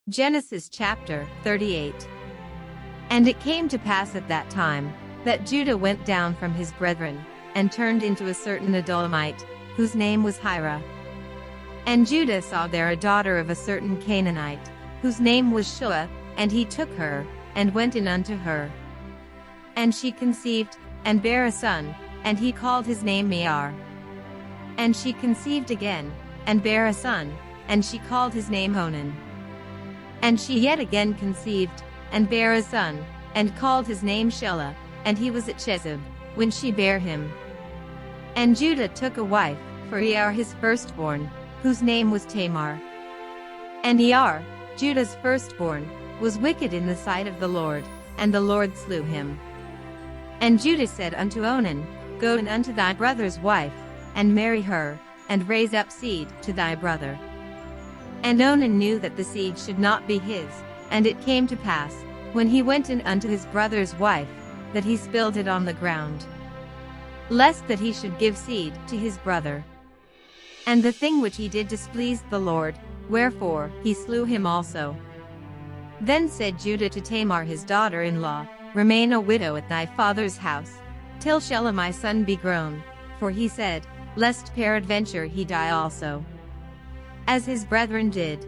Genesis chapter 38. And it came to pass at that time, that Judah went down from his brethren, and turned into a certain Adullamite, whose name was Hira. And Judah saw there a daughter of a certain Canaanite, whose name was Shua, and he took her, and went in unto her. And she conceived, and bare a son, and he called his name Mear. And she conceived again, and bare a son, and she called his name Onan. And she yet again conceived, and bare a son, and called his name Shelah, and he was at Chezib, when she bare him. And Judah took a wife, for Er his firstborn, whose name was Tamar. And Er, Judah's firstborn, was wicked in the sight of the Lord, and the Lord slew him. And Judah said unto Onan, Go in unto thy brother's wife, and marry her, and raise up seed to thy brother. And Onan knew that the seed should not be his, and it came to pass, when he went in unto his brother's wife, that he spilled it on the ground, lest that he should give seed to his brother. And the thing which he did displeased the Lord, wherefore he slew him also. Then said Judah to Tamar his daughter-in-law, Remain a widow at thy father's house, till Shelah my son be grown, for he said, Lest peradventure he die also, as his brethren did.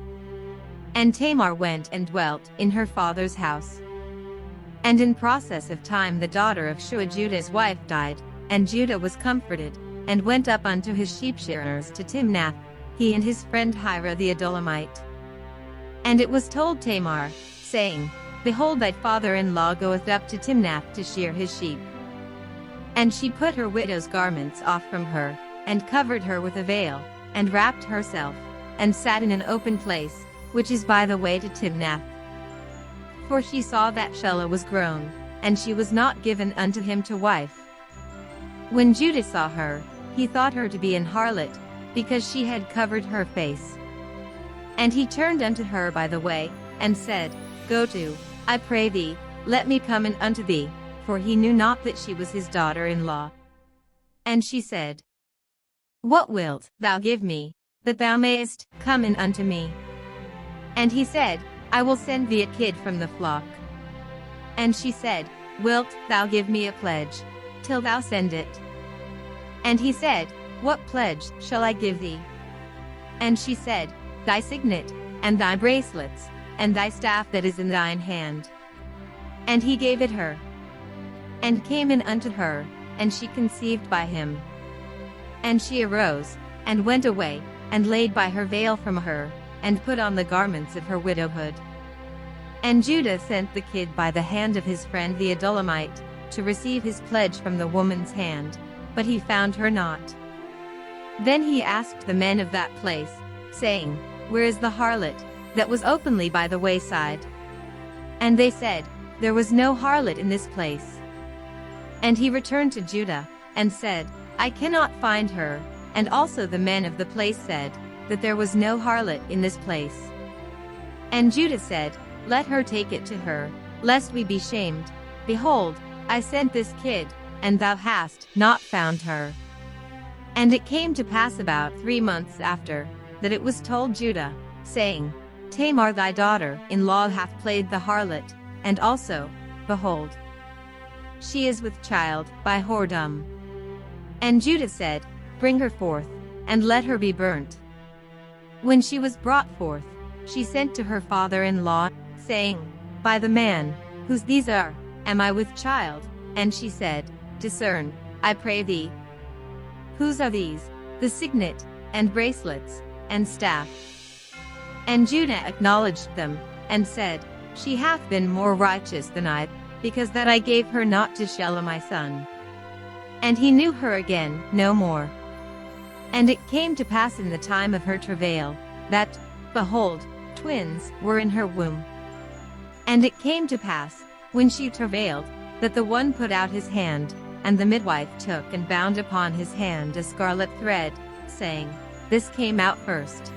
And Tamar went and dwelt in her father's house. And in process of time the daughter of Shua Judah's wife died, and Judah was comforted, and went up unto his sheepshearers to Timnath, he and his friend Hira the Adullamite. And it was told Tamar, saying, Behold, thy father-in-law goeth up to Timnath to shear his sheep. And she put her widow's garments off from her, and covered her with a veil, and wrapped herself, and sat in an open place, which is by the way to Timnath. For she saw that Shelah was grown, and she was not given unto him to wife. When Judah saw her, he thought her to be an harlot, because she had covered her face. And he turned unto her by the way, and said, Go to, I pray thee, let me come in unto thee, for he knew not that she was his daughter-in-law. And she said, What wilt thou give me, that thou mayest come in unto me? And he said, I will send thee a kid from the flock. And she said, Wilt thou give me a pledge, till thou send it? And he said, What pledge shall I give thee? And she said, Thy signet, and thy bracelets, and thy staff that is in thine hand. And he gave it her, and came in unto her, and she conceived by him. And she arose, and went away, and laid by her veil from her, and put on the garments of her widowhood. And Judah sent the kid by the hand of his friend the Adullamite, to receive his pledge from the woman's hand, but he found her not. Then he asked the men of that place, saying, Where is the harlot, that was openly by the wayside? And they said, There was no harlot in this place. And he returned to Judah, and said, I cannot find her, and also the men of the place said, that there was no harlot in this place. And Judah said, Let her take it to her, lest we be shamed. Behold, I sent this kid, and thou hast not found her. And it came to pass about 3 months after, that it was told Judah, saying, Tamar thy daughter-in-law hath played the harlot, and also, behold, she is with child by whoredom. And Judah said, Bring her forth, and let her be burnt. When she was brought forth, she sent to her father-in-law, saying, By the man, whose these are, am I with child? And she said, Discern, I pray thee. Whose are these, the signet, and bracelets, and staff? And Judah acknowledged them, and said, She hath been more righteous than I, because that I gave her not to Shelah my son. And he knew her again no more. And it came to pass in the time of her travail, that, behold, twins were in her womb. And it came to pass, when she travailed, that the one put out his hand, and the midwife took and bound upon his hand a scarlet thread, saying, This came out first.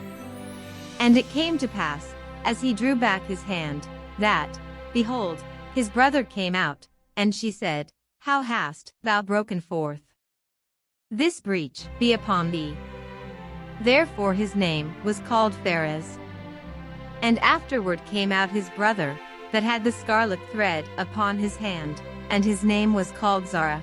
And it came to pass, as he drew back his hand, that, behold, his brother came out, and she said, How hast thou broken forth? This breach be upon thee. Therefore his name was called Pharez. And afterward came out his brother, that had the scarlet thread upon his hand, and his name was called Zara.